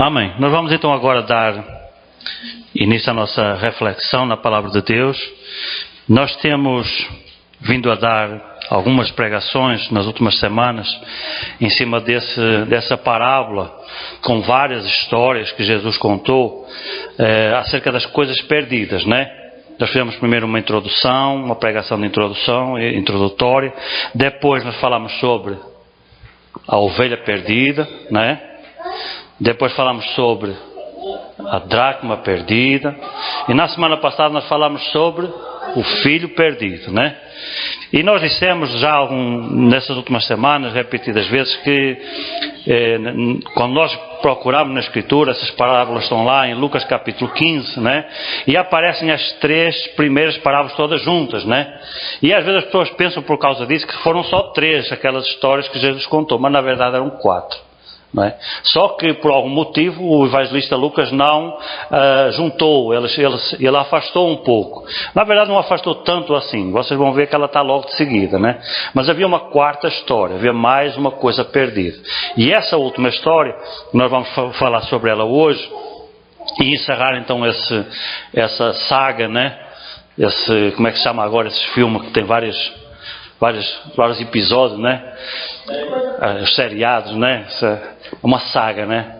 Amém. Nós vamos então agora dar início à nossa reflexão na Palavra de Deus. Nós temos vindo a dar algumas pregações nas últimas semanas em cima dessa parábola, com várias histórias que Jesus contou acerca das coisas perdidas, né? Nós fizemos primeiro uma introdução, uma pregação de introdução, introdutória. Depois nós falamos sobre a ovelha perdida, né? Depois falamos sobre a dracma perdida. E na semana passada nós falamos sobre o filho perdido, né? E nós dissemos já nessas últimas semanas, repetidas vezes, que quando nós procuramos na Escritura, essas parábolas estão lá em Lucas capítulo 15, né? E aparecem as 3 primeiras parábolas todas juntas, né? E às vezes as pessoas pensam por causa disso que foram só 3 aquelas histórias que Jesus contou, mas na verdade eram 4. Não é? Só que por algum motivo o evangelista Lucas não juntou, ele afastou um pouco. Na verdade não afastou tanto assim, vocês vão ver que ela está logo de seguida, né? Mas havia uma 4ª história, havia mais uma coisa perdida. E essa última história, nós vamos falar sobre ela hoje e encerrar então essa saga, né? Como é que se chama agora esse filme que tem vários episódios, né? Os seriados, né? Uma saga, né?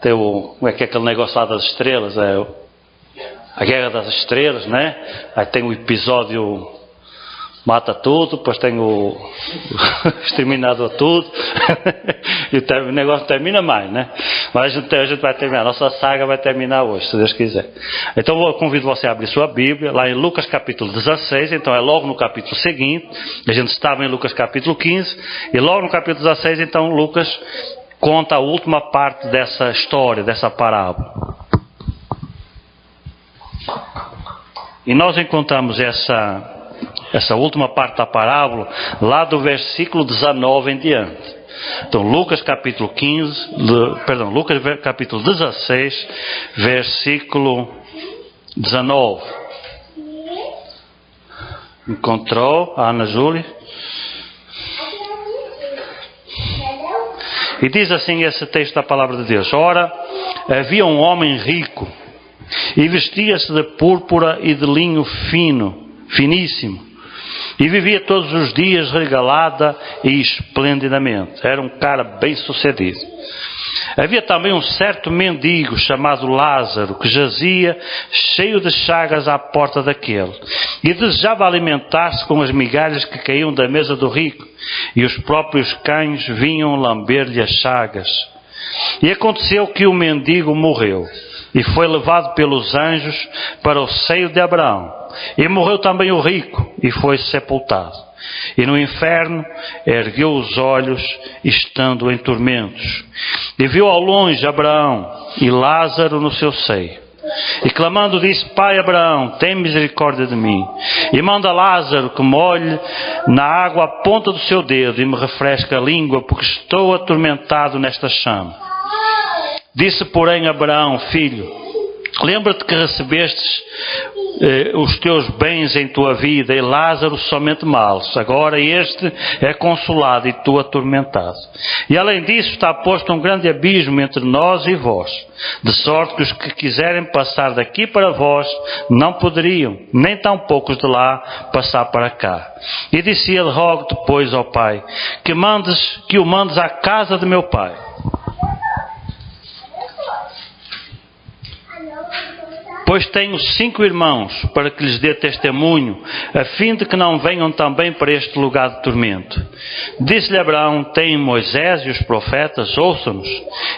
Tem como é que é aquele negócio lá das estrelas? A Guerra das Estrelas, né? Aí tem o episódio Mata Tudo, depois tem o Exterminador Tudo. E o negócio termina mais, né? Mas a gente vai terminar, a nossa saga vai terminar hoje, se Deus quiser. Então eu convido você a abrir sua Bíblia, lá em Lucas capítulo 16, então é logo no capítulo seguinte. A gente estava em Lucas capítulo 15, e logo no capítulo 16, então Lucas conta a última parte dessa história, dessa parábola. E nós encontramos essa última parte da parábola lá do versículo 19 em diante. Então Lucas capítulo 16, versículo 19. Encontrou a Ana Júlia? E diz assim esse texto da palavra de Deus: Ora, havia um homem rico, e vestia-se de púrpura e de linho finíssimo, e vivia todos os dias regalada e esplendidamente. Era um cara bem sucedido. Havia também um certo mendigo chamado Lázaro, que jazia cheio de chagas à porta daquele, e desejava alimentar-se com as migalhas que caíam da mesa do rico, e os próprios cães vinham lamber-lhe as chagas. E aconteceu que o mendigo morreu, e foi levado pelos anjos para o seio de Abraão. E morreu também o rico, e foi sepultado. E no inferno ergueu os olhos, estando em tormentos. E viu ao longe Abraão e Lázaro no seu seio. E clamando disse: Pai Abraão, tem misericórdia de mim, e manda Lázaro que molhe na água a ponta do seu dedo e me refresque a língua, porque estou atormentado nesta chama. Disse porém Abraão: Filho, lembra-te que recebestes os teus bens em tua vida, e Lázaro somente males. Agora este é consolado e tu atormentado. E além disso está posto um grande abismo entre nós e vós, de sorte que os que quiserem passar daqui para vós não poderiam, nem tão poucos de lá passar para cá. E disse ele: Rogo-te, pois, ó Pai, que o mandes à casa de meu pai, pois tenho 5 irmãos, para que lhes dê testemunho, a fim de que não venham também para este lugar de tormento. Disse-lhe Abraão: Tem Moisés e os profetas, ouçam-nos.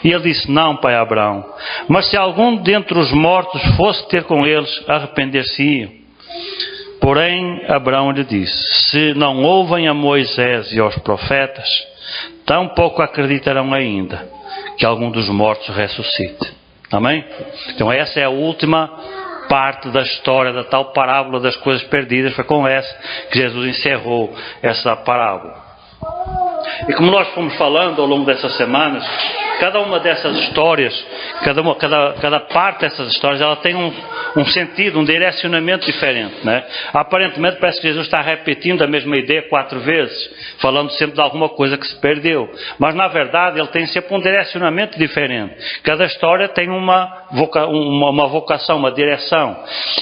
E ele disse: Não, pai Abraão, mas se algum dentre os mortos fosse ter com eles, arrepender-se-iam. Porém Abraão lhe disse: Se não ouvem a Moisés e aos profetas, tampouco acreditarão ainda que algum dos mortos ressuscite. Amém? Então essa é a última parte da história da tal parábola das coisas perdidas. Foi com essa que Jesus encerrou essa parábola. E como nós fomos falando ao longo dessas semanas, cada uma dessas histórias, cada parte dessas histórias, ela tem um sentido, um direcionamento diferente, né? Aparentemente parece que Jesus está repetindo a mesma ideia 4 vezes, falando sempre de alguma coisa que se perdeu. Mas na verdade ele tem sempre um direcionamento diferente. Cada história tem uma vocação, uma direção.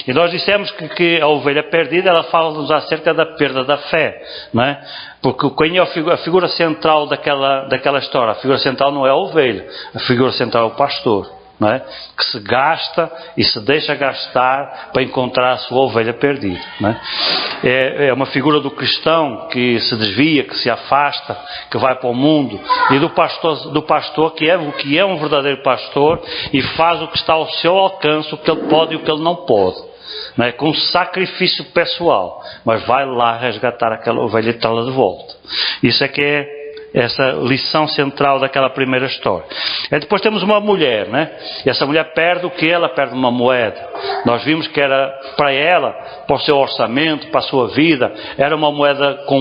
E nós dissemos que a ovelha perdida, ela fala-nos acerca da perda da fé, não é? Porque quem é a figura central daquela história? A figura central não é a ovelha, a figura central é o pastor, não é? Que se gasta e se deixa gastar para encontrar a sua ovelha perdida, não é? É uma figura do cristão que se desvia, que se afasta, que vai para o mundo, e do pastor que é um verdadeiro pastor e faz o que está ao seu alcance, o que ele pode e o que ele não pode. Não é? Com sacrifício pessoal, mas vai lá resgatar aquela ovelha e tê-la de volta. Isso é que é essa lição central daquela primeira história. E depois temos uma mulher, né? E essa mulher perde o que? Ela perde uma moeda. Nós vimos que era para ela, para o seu orçamento, para a sua vida, era uma moeda com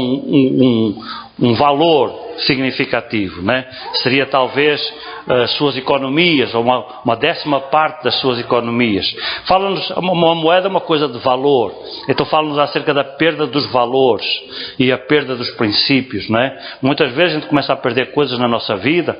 um valor significativo, né? Seria talvez as suas economias, ou uma 10ª parte das suas economias. Fala-nos, uma moeda é uma coisa de valor, então fala-nos acerca da perda dos valores e a perda dos princípios, não é? Muitas vezes a gente começa a perder coisas na nossa vida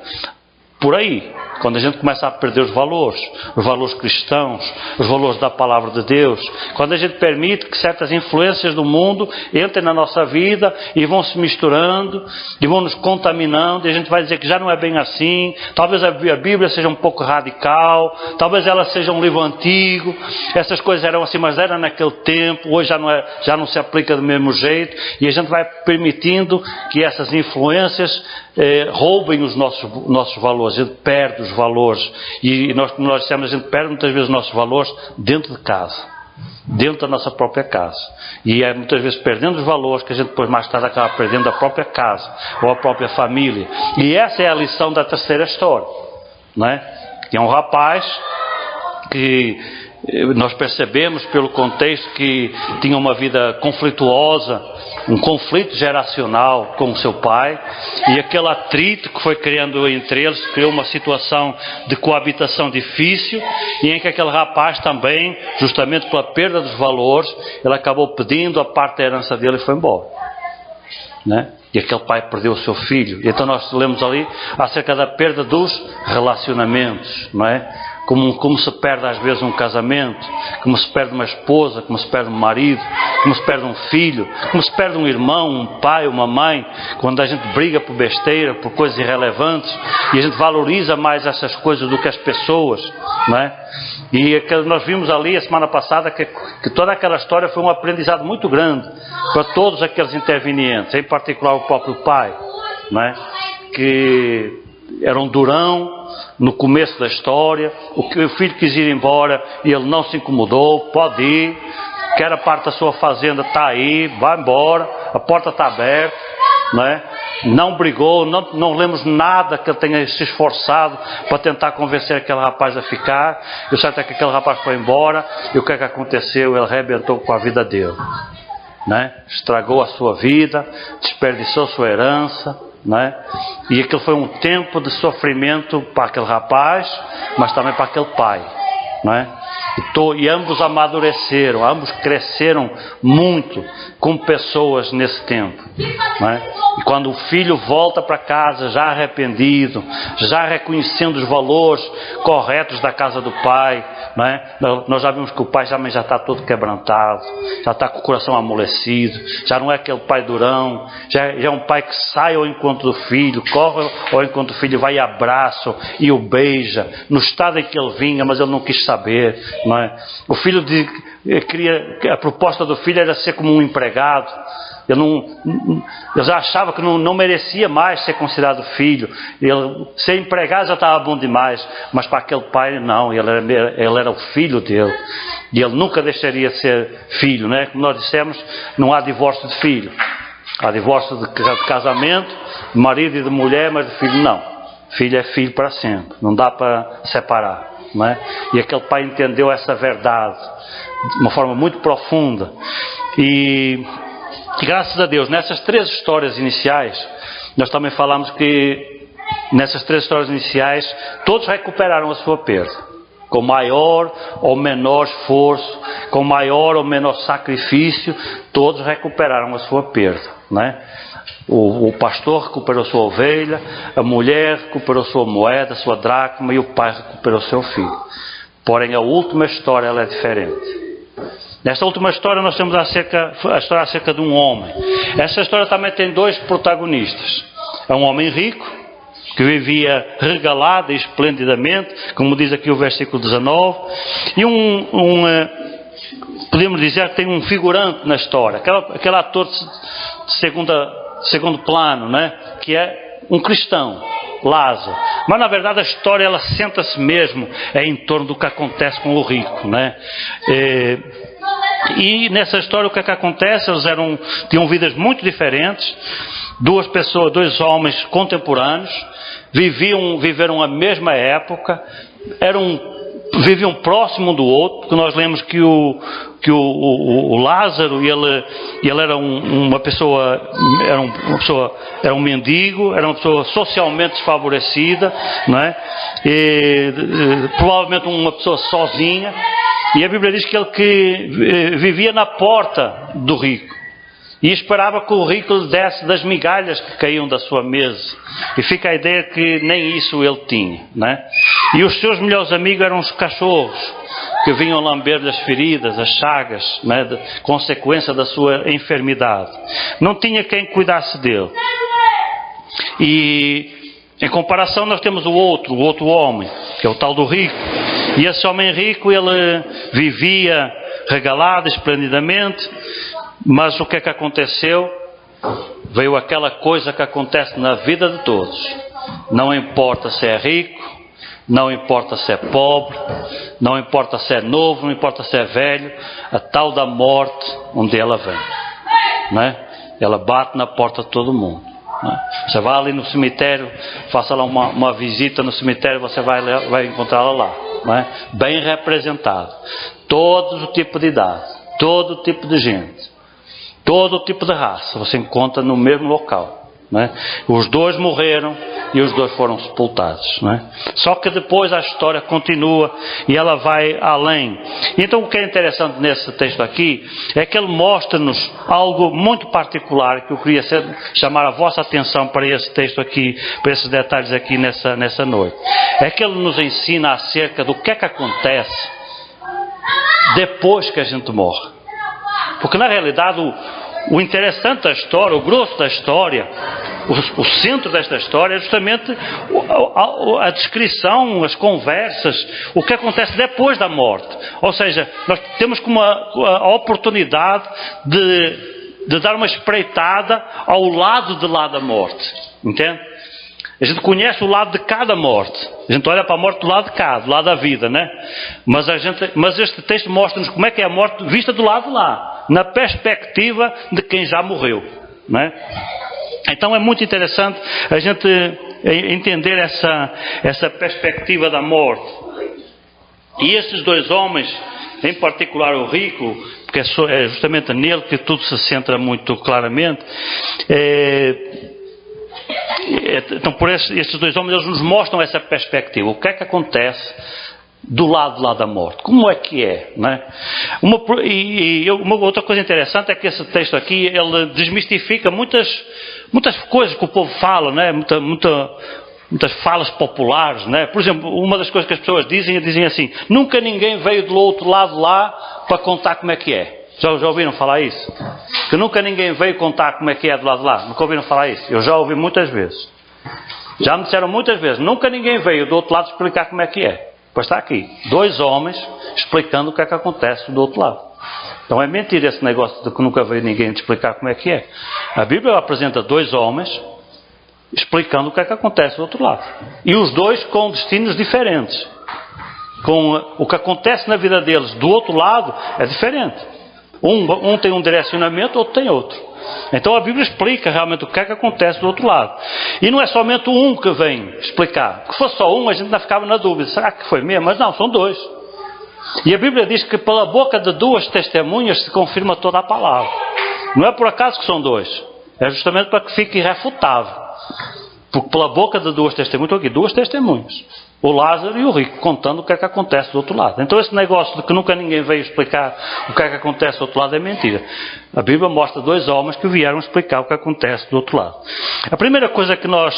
por aí, quando a gente começa a perder os valores cristãos, os valores da palavra de Deus, quando a gente permite que certas influências do mundo entrem na nossa vida e vão se misturando e vão nos contaminando, e a gente vai dizer que já não é bem assim, talvez a Bíblia seja um pouco radical, talvez ela seja um livro antigo, essas coisas eram assim, mas era naquele tempo, hoje já não se aplica do mesmo jeito, e a gente vai permitindo que essas influências roubem os nossos valores. A gente perde os valores, e como nós dissemos, a gente perde muitas vezes os nossos valores dentro de casa, dentro da nossa própria casa, e é muitas vezes perdendo os valores que a gente depois mais tarde acaba perdendo a própria casa ou a própria família. E essa é a lição da terceira história, não é? Que é um rapaz que nós percebemos pelo contexto que tinha uma vida conflituosa, um conflito geracional com o seu pai, e aquele atrito que foi criando entre eles criou uma situação de coabitação difícil, e em que aquele rapaz também, justamente pela perda dos valores, ele acabou pedindo a parte da herança dele e foi embora, né? E aquele pai perdeu o seu filho. E então nós lemos ali acerca da perda dos relacionamentos, não é? Como se perde às vezes um casamento, como se perde uma esposa, como se perde um marido, como se perde um filho, como se perde um irmão, um pai, uma mãe, quando a gente briga por besteira, por coisas irrelevantes, e a gente valoriza mais essas coisas do que as pessoas, não é? E nós vimos ali a semana passada que toda aquela história foi um aprendizado muito grande para todos aqueles intervenientes, em particular o próprio pai, não é? Que era um durão no começo da história, o filho quis ir embora e ele não se incomodou, pode ir, quer a parte da sua fazenda, está aí, vai embora, a porta está aberta, não é? Não brigou, não lemos nada que ele tenha se esforçado para tentar convencer aquele rapaz a ficar. E o certo é que aquele rapaz foi embora, e o que é que aconteceu? Ele arrebentou com a vida dele, né? Estragou a sua vida, desperdiçou sua herança, né? E aquilo foi um tempo de sofrimento para aquele rapaz, mas também para aquele pai, não é? E ambos amadureceram, ambos cresceram muito como pessoas nesse tempo, não é? E quando o filho volta para casa já arrependido, já reconhecendo os valores corretos da casa do pai, não é? Nós já vimos que o pai já está todo quebrantado, já está com o coração amolecido, já não é aquele pai durão, já é um pai que sai ao encontro do filho, corre ao encontro do filho, vai e abraça e o beija, no estado em que ele vinha, mas ele não quis saber, não é? O filho a proposta do filho era ser como um empregado. Ele já achava que não merecia mais ser considerado filho. Ser empregado já estava bom demais, mas para aquele pai não, ele era o filho dele, e ele nunca deixaria de ser filho, né? Como nós dissemos, não há divórcio de filho, há divórcio de casamento, de marido e de mulher, mas de filho não. Filho é filho para sempre, não dá para separar, não é? E aquele pai entendeu essa verdade de uma forma muito profunda, e graças a Deus, nessas 3 histórias iniciais, nós também falamos que nessas 3 histórias iniciais, todos recuperaram a sua perda. Com maior ou menor esforço, com maior ou menor sacrifício, todos recuperaram a sua perda, não é? O pastor recuperou sua ovelha, a mulher recuperou sua moeda, sua dracma, e o pai recuperou seu filho. Porém, a última história ela é diferente. Nesta última história nós temos a história acerca de um homem. Essa história também tem 2 protagonistas. É um homem rico, que vivia regalado e esplendidamente, como diz aqui o versículo 19, e podemos dizer que tem um figurante na história, aquele ator de segundo plano, né? Que é um cristão, Lázaro. Mas na verdade a história ela senta-se mesmo em torno do que acontece com o rico, né? E nessa história o que é que acontece? Eles tinham vidas muito diferentes, 2 homens contemporâneos, viveram a mesma época, viviam próximo um do outro, porque nós lemos que o Lázaro, ele era uma pessoa, era um mendigo, era uma pessoa socialmente desfavorecida, não é? Provavelmente uma pessoa sozinha, e a Bíblia diz que ele vivia na porta do rico. E esperava que o rico lhe desse das migalhas que caíam da sua mesa. E fica a ideia que nem isso ele tinha, né? E os seus melhores amigos eram os cachorros, que vinham lamber-lhe as feridas, as chagas, né? Consequência da sua enfermidade. Não tinha quem cuidasse dele. E em comparação nós temos o outro homem, que é o tal do rico. E esse homem rico, ele vivia regalado, esplendidamente. Mas o que é que aconteceu? Veio aquela coisa que acontece na vida de todos. Não importa se é rico, não importa se é pobre, não importa se é novo, não importa se é velho, a tal da morte onde ela vem, não é? Ela bate na porta de todo mundo, não é? Você vai ali no cemitério, faça lá uma visita no cemitério, você vai encontrá-la lá, não é? Bem representado. Todo o tipo de idade, todo o tipo de gente, todo tipo de raça, você encontra no mesmo local, não é? Os 2 morreram e os 2 foram sepultados, não é? Só que depois a história continua e ela vai além. Então o que é interessante nesse texto aqui é que ele mostra-nos algo muito particular, que eu queria chamar a vossa atenção para esse texto aqui, para esses detalhes aqui nessa noite. É que ele nos ensina acerca do que é que acontece depois que a gente morre. Porque na realidade o interessante da história, o grosso da história, o centro desta história é justamente a descrição, as conversas, o que acontece depois da morte. Ou seja, nós temos como a oportunidade de dar uma espreitada ao lado de lá da morte, entende? A gente conhece o lado de cada morte. A gente olha para a morte do lado de cá, do lado da vida, né? Mas este texto mostra-nos como é que é a morte vista do lado de lá, na perspectiva de quem já morreu, né? Então é muito interessante a gente entender essa perspectiva da morte. E esses 2 homens, em particular o rico, porque é justamente nele que tudo se centra muito claramente, então por estes 2 homens eles nos mostram essa perspectiva. O que é que acontece do lado lá da morte? Como é que é, não é? Uma outra coisa interessante é que esse texto aqui ele desmistifica muitas coisas que o povo fala, não é? Muitas falas populares, não é? Por exemplo, uma das coisas que as pessoas dizem assim: nunca ninguém veio do outro lado lá para contar como é que é. Já ouviram falar isso? Que nunca ninguém veio contar como é que é do lado de lá. Nunca ouviram falar isso? Eu já ouvi muitas vezes. Já me disseram muitas vezes: nunca ninguém veio do outro lado explicar como é que é. Pois está aqui, 2 homens explicando o que é que acontece do outro lado. Então é mentira esse negócio de que nunca veio ninguém explicar como é que é. A Bíblia apresenta 2 homens explicando o que é que acontece do outro lado. E os 2 com destinos diferentes. Com o que acontece na vida deles do outro lado é diferente. Um tem um direcionamento, outro tem outro. Então a Bíblia explica realmente o que é que acontece do outro lado. E não é somente um que vem explicar. Se fosse só um, a gente ainda ficava na dúvida: será que foi mesmo? Mas não, são 2. E a Bíblia diz que pela boca de 2 testemunhas se confirma toda a palavra. Não é por acaso que são 2. É justamente para que fique irrefutável. Porque pela boca de duas testemunhas, estou aqui, duas testemunhas. O Lázaro e o rico, contando o que é que acontece do outro lado. Então esse negócio de que nunca ninguém veio explicar o que é que acontece do outro lado é mentira. A Bíblia mostra dois homens que vieram explicar o que acontece do outro lado. A primeira coisa que nós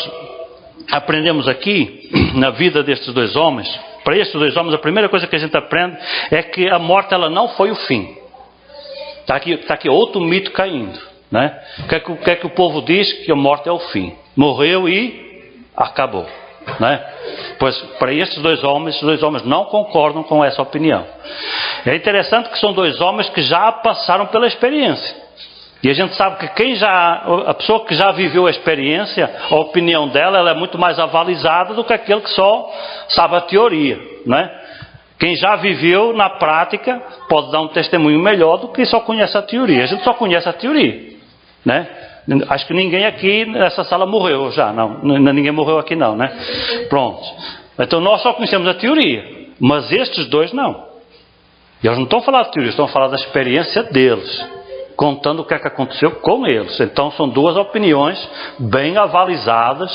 aprendemos aqui, na vida destes dois homens, para estes dois homens, a primeira coisa que a gente aprende é que a morte ela não foi o fim. Está aqui outro mito caindo. Né? O que é que o povo diz? Que a morte é o fim. Morreu e acabou. Né? Pois para estes dois homens, os dois homens não concordam com essa opinião. É interessante que são dois homens que já passaram pela experiência. E a gente sabe que a pessoa que já viveu a experiência, a opinião dela ela é muito mais avalizada do que aquele que só sabe a teoria. Né? Quem já viveu na prática pode dar um testemunho melhor do que quem só conhece a teoria. A gente só conhece a teoria. Né? Acho que ninguém aqui nessa sala morreu já, não. Ninguém morreu aqui não, né? Pronto. Então nós só conhecemos a teoria, mas estes dois não. Eles não estão a falar de teoria, estão a falar da experiência deles, contando o que é que aconteceu com eles. Então são duas opiniões bem avalizadas,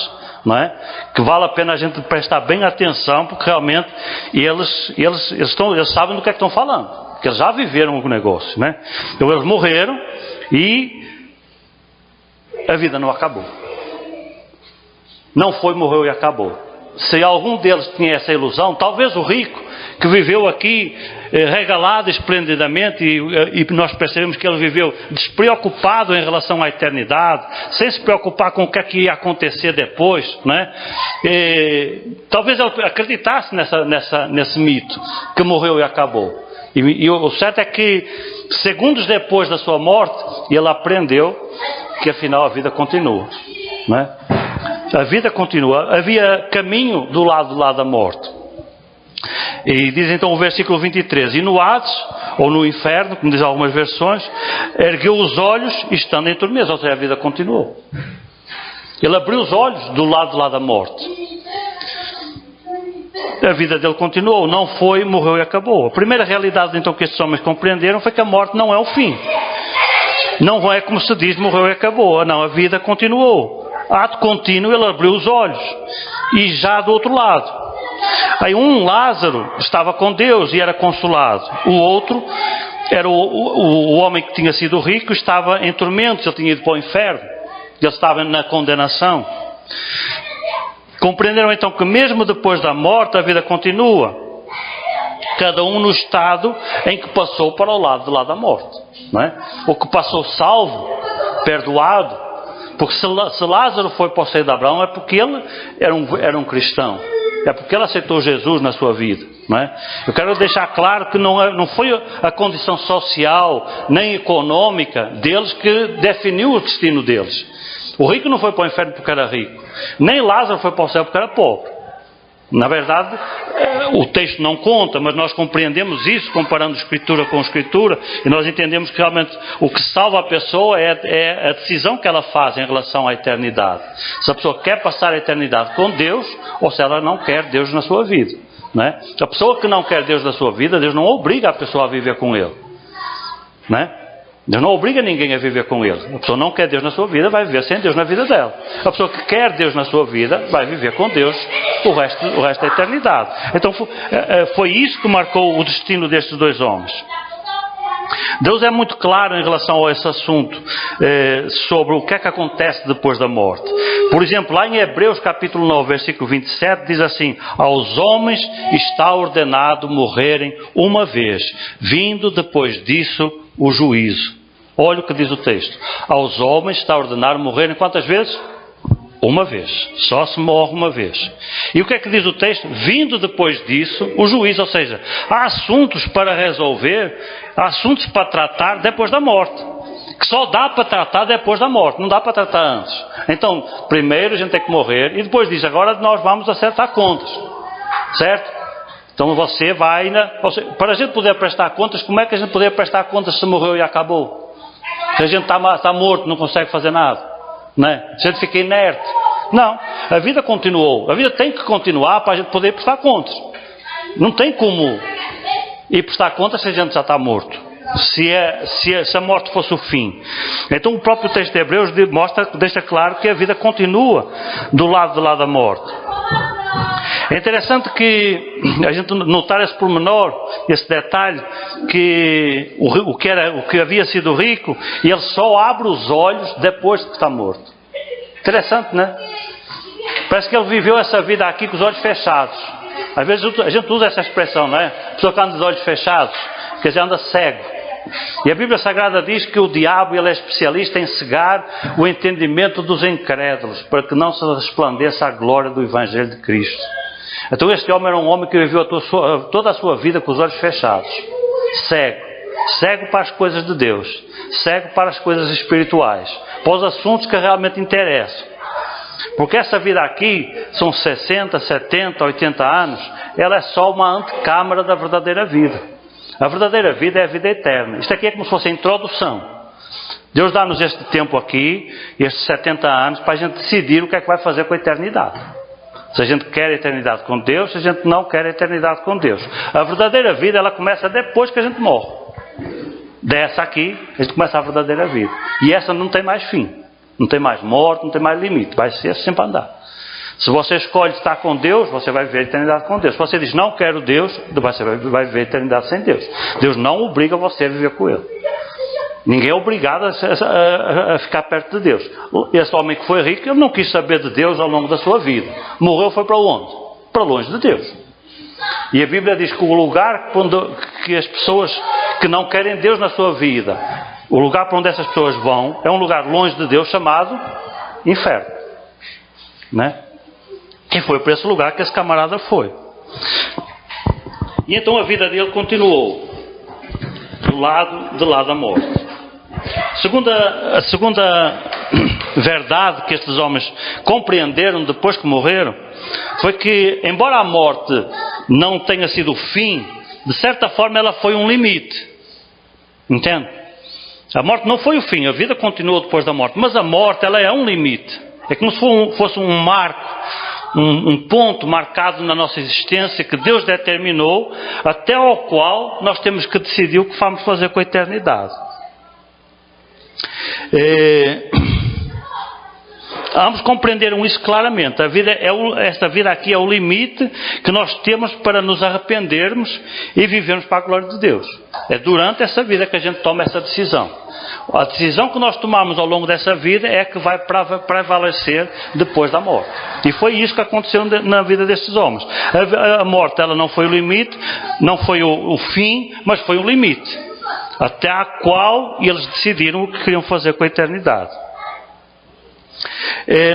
não é? Que vale a pena a gente prestar bem atenção, porque realmente eles sabem do que é que estão falando, porque eles já viveram o negócio, né? Então eles morreram e a vida não acabou. Não foi, morreu e acabou. Se algum deles tinha essa ilusão, talvez o rico, que viveu aqui regalado esplendidamente, e nós percebemos que ele viveu despreocupado em relação à eternidade, sem se preocupar com o que é que ia acontecer depois, né? Talvez ele acreditasse nesse mito, que morreu e acabou. E o certo é que, segundos depois da sua morte, ele aprendeu que afinal a vida continua, não é? A vida continua. Havia caminho do lado da morte. E diz então o versículo 23: e no Hades, ou no inferno, como diz algumas versões, ergueu os olhos estando em tormentos, ou seja, a vida continuou. Ele abriu os olhos do lado da morte. A vida dele continuou, não foi, morreu e acabou. A primeira realidade então que estes homens compreenderam foi que a morte não é o fim. Não é como se diz, morreu e acabou. Não, a vida continuou. Ato contínuo, ele abriu os olhos. E já do outro lado. Aí Lázaro estava com Deus e era consolado. O outro era o homem que tinha sido rico, estava em tormentos, ele tinha ido para o inferno. Ele estava na condenação. Compreenderam então que mesmo depois da morte a vida continua. Cada um no estado em que passou para o lado da morte. Não é? O que passou salvo, perdoado. Porque se Lázaro foi para o seio de Abraão é porque ele era um cristão. É porque ele aceitou Jesus na sua vida. Não é? Eu quero deixar claro que não foi a condição social nem econômica deles que definiu o destino deles. O rico não foi para o inferno porque era rico. Nem Lázaro foi para o céu porque era pobre. Na verdade, o texto não conta, mas nós compreendemos isso, comparando Escritura com Escritura, e nós entendemos que realmente o que salva a pessoa é a decisão que ela faz em relação à eternidade. Se a pessoa quer passar a eternidade com Deus, ou se ela não quer Deus na sua vida. Não é? A pessoa que não quer Deus na sua vida, Deus não obriga a pessoa a viver com Ele. Não é? Deus não obriga ninguém a viver com Ele. A pessoa não quer Deus na sua vida, vai viver sem Deus na vida dela. A pessoa que quer Deus na sua vida, vai viver com Deus o resto da eternidade. Então foi isso que marcou o destino destes dois homens. Deus é muito claro em relação a esse assunto, sobre o que é que acontece depois da morte. Por exemplo, lá em Hebreus capítulo 9, versículo 27, diz assim: aos homens está ordenado morrerem uma vez, vindo depois disso o juízo. Olha o que diz o texto. Aos homens está ordenado morrerem quantas vezes? Uma vez. Só se morre uma vez. E o que é que diz o texto? Vindo depois disso o juízo. Ou seja, há assuntos para resolver, há assuntos para tratar depois da morte. Que só dá para tratar depois da morte, não dá para tratar antes. Então, primeiro a gente tem que morrer e depois diz, agora nós vamos acertar contas. Certo? Então você vai... para a gente poder prestar contas, como é que a gente poder prestar contas se morreu e acabou? Se a gente está morto, não consegue fazer nada. Não é? Se a gente fica inerte. Não, a vida continuou. A vida tem que continuar para a gente poder prestar contas. Não tem como ir prestar contas se a gente já está morto. se a morte fosse o fim. Então o próprio texto de Hebreus deixa claro que a vida continua do lado da morte. É interessante que a gente notar esse pormenor, esse detalhe, que o que havia sido rico, ele só abre os olhos depois de estar morto. Interessante, não é? Parece que ele viveu essa vida aqui com os olhos fechados. Às vezes a gente usa essa expressão, não é? A pessoa que anda de olhos fechados, quer dizer, anda cego. E a Bíblia Sagrada diz que o diabo ele é especialista em cegar o entendimento dos incrédulos, para que não se resplandeça a glória do Evangelho de Cristo. Então este homem era um homem que viveu toda a sua vida com os olhos fechados, cego para as coisas de Deus, cego para as coisas espirituais, para os assuntos que realmente interessam. Porque essa vida aqui, são 60, 70, 80 anos, ela é só uma antecâmara da verdadeira vida. A verdadeira vida é a vida eterna. Isto aqui é como se fosse a introdução. Deus dá-nos este tempo aqui, estes 70 anos, para a gente decidir o que é que vai fazer com a eternidade. Se a gente quer a eternidade com Deus, se a gente não quer a eternidade com Deus. A verdadeira vida, ela começa depois que a gente morre. Dessa aqui, a gente começa a verdadeira vida. E essa não tem mais fim. Não tem mais morte, não tem mais limite. Vai ser sempre andar. Se você escolhe estar com Deus, você vai viver a eternidade com Deus. Se você diz, não quero Deus, você vai viver a eternidade sem Deus. Deus não obriga você a viver com Ele. Ninguém é obrigado a ficar perto de Deus. Esse homem que foi rico, ele não quis saber de Deus ao longo da sua vida. Morreu, foi para onde? Para longe de Deus. E a Bíblia diz que o lugar que as pessoas que não querem Deus na sua vida, o lugar para onde essas pessoas vão, é um lugar longe de Deus chamado inferno. Né? E foi para esse lugar que esse camarada foi. E então a vida dele continuou do lado da morte. A segunda verdade que estes homens compreenderam depois que morreram foi que, embora a morte não tenha sido o fim, de certa forma ela foi um limite. Entende? A morte não foi o fim, a vida continuou depois da morte, mas a morte ela é um limite. É como se fosse um marco, um ponto marcado na nossa existência que Deus determinou, até ao qual nós temos que decidir o que vamos fazer com a eternidade. Ambos compreenderam isso claramente. Esta vida aqui é o limite que nós temos para nos arrependermos e vivermos para a glória de Deus. É durante essa vida que a gente toma essa decisão. A decisão que nós tomamos ao longo dessa vida é que vai prevalecer depois da morte. E foi isso que aconteceu na vida destes homens. A morte ela não foi o limite, não foi o fim, mas foi o limite, até a qual eles decidiram o que queriam fazer com a eternidade.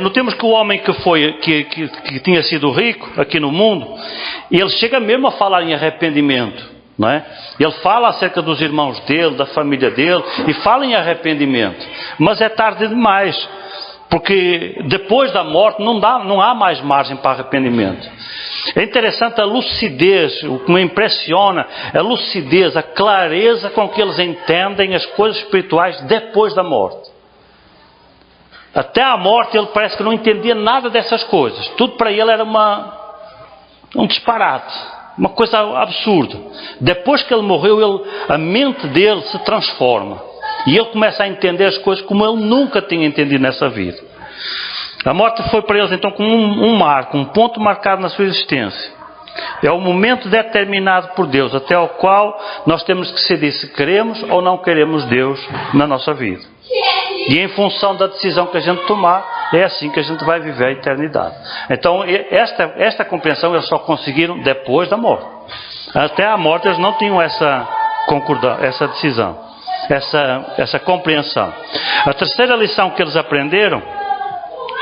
Notemos que o homem que tinha sido rico aqui no mundo, ele chega mesmo a falar em arrependimento. Não é? Ele fala acerca dos irmãos dele, da família dele, e fala em arrependimento. Mas é tarde demais, porque depois da morte não há mais margem para arrependimento. É interessante a lucidez, o que me impressiona, a lucidez, a clareza com que eles entendem as coisas espirituais depois da morte. Até a morte ele parece que não entendia nada dessas coisas. Tudo para ele era um disparate, uma coisa absurda. Depois que ele morreu, a mente dele se transforma. E ele começa a entender as coisas como ele nunca tinha entendido nessa vida. A morte foi para eles então como um marco, um ponto marcado na sua existência. É o momento determinado por Deus, até ao qual nós temos que decidir se queremos ou não queremos Deus na nossa vida. E em função da decisão que a gente tomar, é assim que a gente vai viver a eternidade. Então esta compreensão eles só conseguiram depois da morte. Até a morte eles não tinham essa decisão, essa compreensão. A terceira lição que eles aprenderam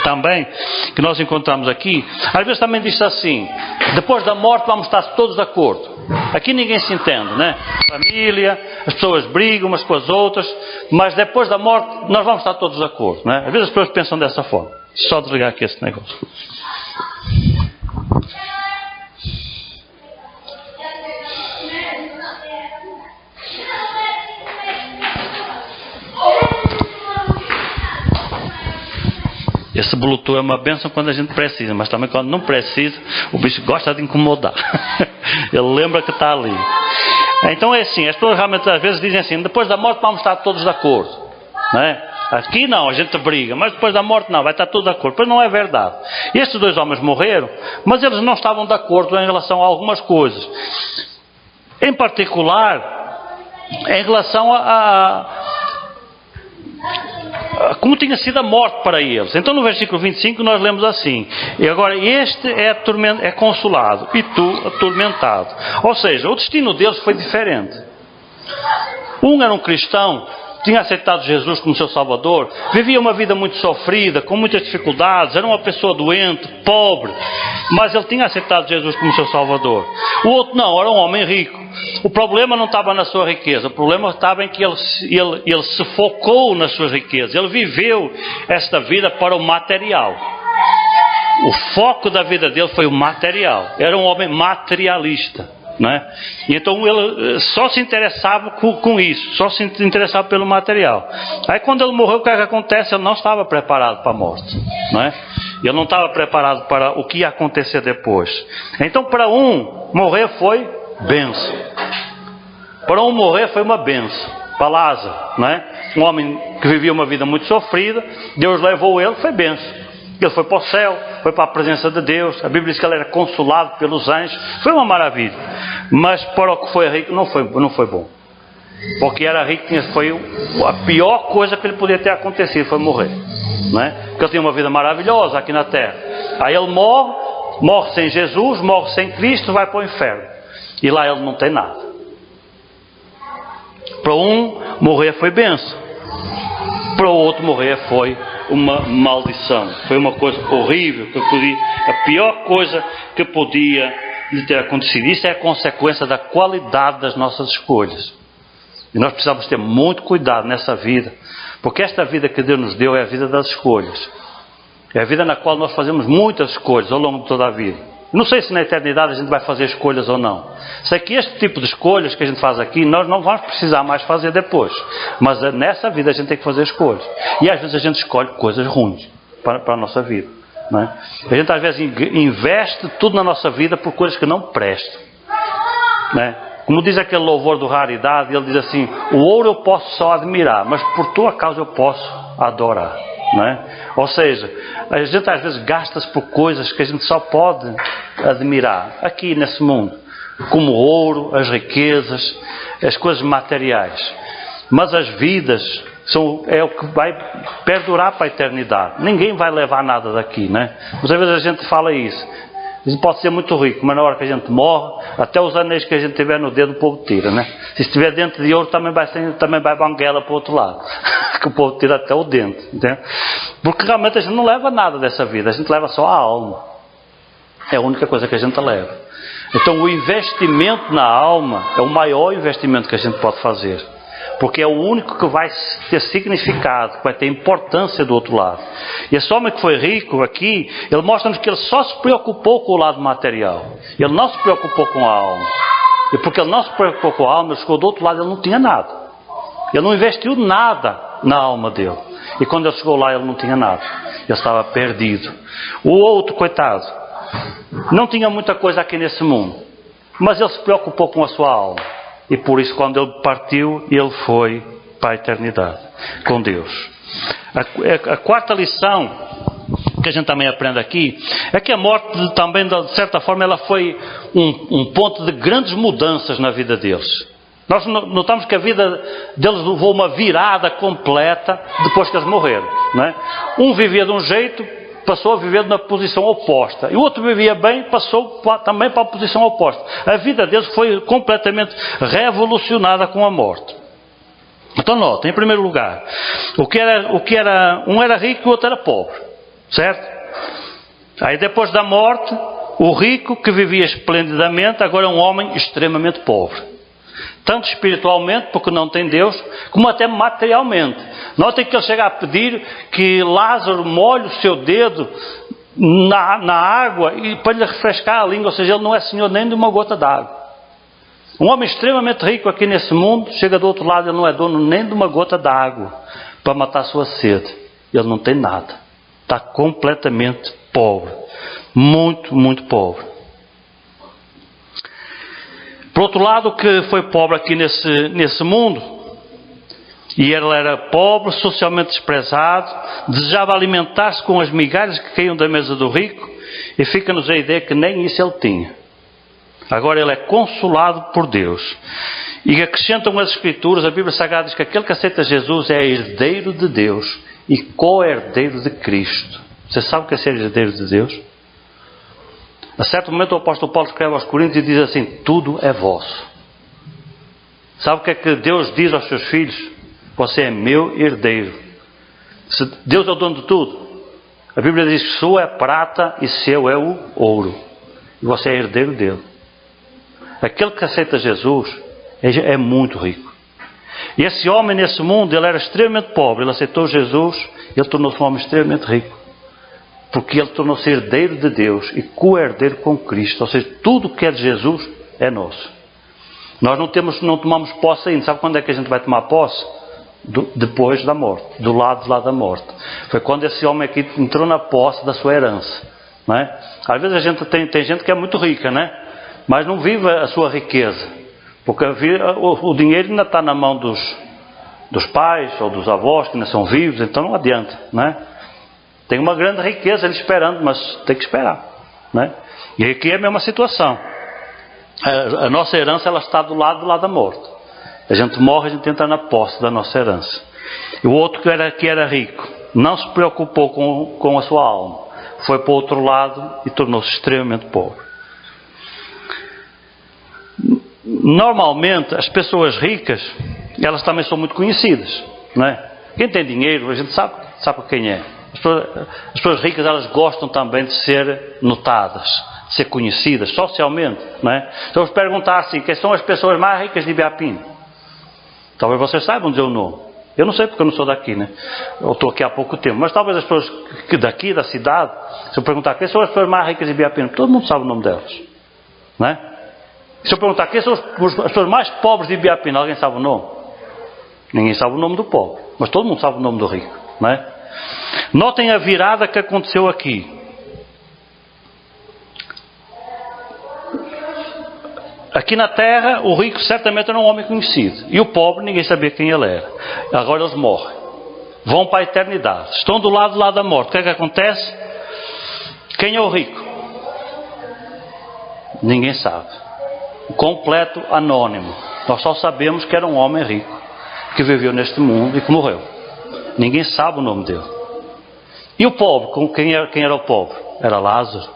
também, que nós encontramos aqui, às vezes também diz assim: depois da morte vamos estar todos de acordo. Aqui ninguém se entende, né? Família, as pessoas brigam umas com as outras, mas depois da morte nós vamos estar todos de acordo, né? Às vezes as pessoas pensam dessa forma. Só desligar aqui esse negócio. Esse Bluetooth é uma bênção quando a gente precisa, mas também quando não precisa, o bicho gosta de incomodar. Ele lembra que está ali. Então é assim, as pessoas realmente às vezes dizem assim, depois da morte vamos estar todos de acordo, não é? Aqui não, a gente briga, mas depois da morte não, vai estar tudo de acordo. Pois não é verdade. Estes dois homens morreram, mas eles não estavam de acordo em relação a algumas coisas. Em particular, em relação a como tinha sido a morte para eles. Então no versículo 25 nós lemos assim: e agora este é consolado e tu atormentado. Ou seja, o destino deles foi diferente. Um era um cristão, tinha aceitado Jesus como seu Salvador, vivia uma vida muito sofrida, com muitas dificuldades, era uma pessoa doente, pobre, mas ele tinha aceitado Jesus como seu Salvador. O outro não, era um homem rico. O problema não estava na sua riqueza, o problema estava em que ele se focou nas suas riquezas, ele viveu esta vida para o material. O foco da vida dele foi o material, era um homem materialista. Não é? E então ele só se interessava com isso, só se interessava pelo material. Aí quando ele morreu, o que é que acontece? Ele não estava preparado para a morte, não é? Ele não estava preparado para o que ia acontecer depois. Então para um, morrer foi bênção. Para um morrer foi uma bênção. Para Lázaro, não é? Um homem que vivia uma vida muito sofrida, Deus levou ele, foi bênção. Ele foi para o céu, foi para a presença de Deus. A Bíblia diz que ele era consolado pelos anjos. Foi uma maravilha. Mas para o que foi rico não foi bom. Porque era rico, foi a pior coisa que lhe podia ter acontecido, foi morrer. Não é? Porque ele tinha uma vida maravilhosa aqui na terra. Aí ele morre sem Jesus, morre sem Cristo, vai para o inferno. E lá ele não tem nada. Para um, morrer foi bênção. Para o outro, morrer foi uma maldição. Foi uma coisa horrível, a pior coisa que podia lhe ter acontecido. Isso é a consequência da qualidade das nossas escolhas. E nós precisamos ter muito cuidado nessa vida, porque esta vida que Deus nos deu é a vida das escolhas. É a vida na qual nós fazemos muitas escolhas ao longo de toda a vida. Não sei se na eternidade a gente vai fazer escolhas ou não. Sei que este tipo de escolhas que a gente faz aqui, nós não vamos precisar mais fazer depois. Mas nessa vida a gente tem que fazer escolhas. E às vezes a gente escolhe coisas ruins para a nossa vida. Não é? A gente às vezes investe tudo na nossa vida por coisas que não prestam. Não é? Como diz aquele louvor do Raridade, ele diz assim: o ouro eu posso só admirar, mas por tua causa eu posso adorar. Não é? Ou seja, a gente às vezes gasta-se por coisas que a gente só pode admirar aqui nesse mundo, como o ouro, as riquezas, as coisas materiais. Mas as vidas é o que vai perdurar para a eternidade. Ninguém vai levar nada daqui, não é? Muitas vezes a gente fala isso. Isso pode ser muito rico, mas na hora que a gente morre, até os anéis que a gente tiver no dedo o povo tira, né? Se estiver dente de ouro, também vai banguela para o outro lado. Que o povo tira até o dente, entende? Porque realmente a gente não leva nada dessa vida, a gente leva só a alma. É a única coisa que a gente leva. Então o investimento na alma é o maior investimento que a gente pode fazer. Porque é o único que vai ter significado, que vai ter importância do outro lado. E esse homem que foi rico aqui, ele mostra-nos que ele só se preocupou com o lado material. Ele não se preocupou com a alma. E porque ele não se preocupou com a alma, ele chegou do outro lado, ele não tinha nada. Ele não investiu nada na alma dele. E quando ele chegou lá, ele não tinha nada. Ele estava perdido. O outro, coitado, não tinha muita coisa aqui nesse mundo. Mas ele se preocupou com a sua alma. E por isso, quando ele partiu, ele foi para a eternidade com Deus. A quarta lição que a gente também aprende aqui é que a morte também, de certa forma, ela foi um ponto de grandes mudanças na vida deles. Nós notamos que a vida deles levou uma virada completa depois que eles morreram, não é? Um vivia de um jeito, passou a viver na posição oposta. E o outro vivia bem, passou também para a posição oposta. A vida deles foi completamente revolucionada com a morte. Então nota, em primeiro lugar, um era rico e o outro era pobre. Certo? Aí depois da morte, o rico que vivia esplendidamente, agora é um homem extremamente pobre. Tanto espiritualmente, porque não tem Deus, como até materialmente. Notem que ele chega a pedir que Lázaro molhe o seu dedo na água e para lhe refrescar a língua. Ou seja, ele não é senhor nem de uma gota d'água. Um homem extremamente rico aqui nesse mundo, chega do outro lado, ele não é dono nem de uma gota d'água para matar a sua sede. Ele não tem nada. Está completamente pobre. Muito, muito pobre. Por outro lado, que foi pobre aqui nesse mundo, e ele era pobre, socialmente desprezado, desejava alimentar-se com as migalhas que caíam da mesa do rico, e fica-nos a ideia que nem isso ele tinha. Agora ele é consolado por Deus. E acrescentam as Escrituras, a Bíblia Sagrada diz que aquele que aceita Jesus é herdeiro de Deus e co-herdeiro de Cristo. Você sabe o que é ser herdeiro de Deus? A certo momento o apóstolo Paulo escreve aos Coríntios e diz assim: tudo é vosso. Sabe o que é que Deus diz aos seus filhos? Você é meu herdeiro. Se Deus é o dono de tudo, a Bíblia diz que sua é prata e seu é o ouro. E você é herdeiro dele. Aquele que aceita Jesus é muito rico. E esse homem nesse mundo, ele era extremamente pobre. Ele aceitou Jesus, ele tornou-se um homem extremamente rico. Porque ele tornou-se herdeiro de Deus e co-herdeiro com Cristo. Ou seja, tudo que é de Jesus é nosso. Nós não tomamos posse ainda. Sabe quando é que a gente vai tomar posse? Depois da morte. Do lado de lá da morte. Foi quando esse homem aqui entrou na posse da sua herança. Não é? Às vezes a gente tem gente que é muito rica, né? Mas não vive a sua riqueza. Porque o dinheiro ainda está na mão dos pais ou dos avós que ainda são vivos. Então não adianta, não é? Tem uma grande riqueza ele esperando, mas tem que esperar, não é? E aqui é a mesma situação. A nossa herança, ela está do lado da morte. A gente morre, a gente entra na posse da nossa herança. E o outro que era rico não se preocupou com a sua alma. Foi para o outro lado e tornou-se extremamente pobre. Normalmente as pessoas ricas, elas também são muito conhecidas, não é? Quem tem dinheiro, a gente sabe quem é. As pessoas ricas, elas gostam também de ser notadas, de ser conhecidas socialmente, não é? Então vamos perguntar assim: quem são as pessoas mais ricas de Ibiapina? Talvez vocês saibam dizer o nome. Eu não sei porque eu não sou daqui, né? Eu estou aqui há pouco tempo. Mas talvez as pessoas daqui, da cidade, se eu perguntar quem são as pessoas mais ricas de Ibiapina, todo mundo sabe o nome delas, não é? Se eu perguntar quem são as pessoas mais pobres de Ibiapina, alguém sabe o nome? Ninguém sabe o nome do pobre, mas todo mundo sabe o nome do rico, não é? Notem a virada que aconteceu aqui. Aqui na terra, o rico certamente era um homem conhecido. E o pobre, ninguém sabia quem ele era. Agora eles morrem. Vão para a eternidade. Estão do lado da morte. O que é que acontece? Quem é o rico? Ninguém sabe. Completo anônimo. Nós só sabemos que era um homem rico, que viveu neste mundo e que morreu. Ninguém sabe o nome dele. E o pobre? Quem era o pobre? Era Lázaro.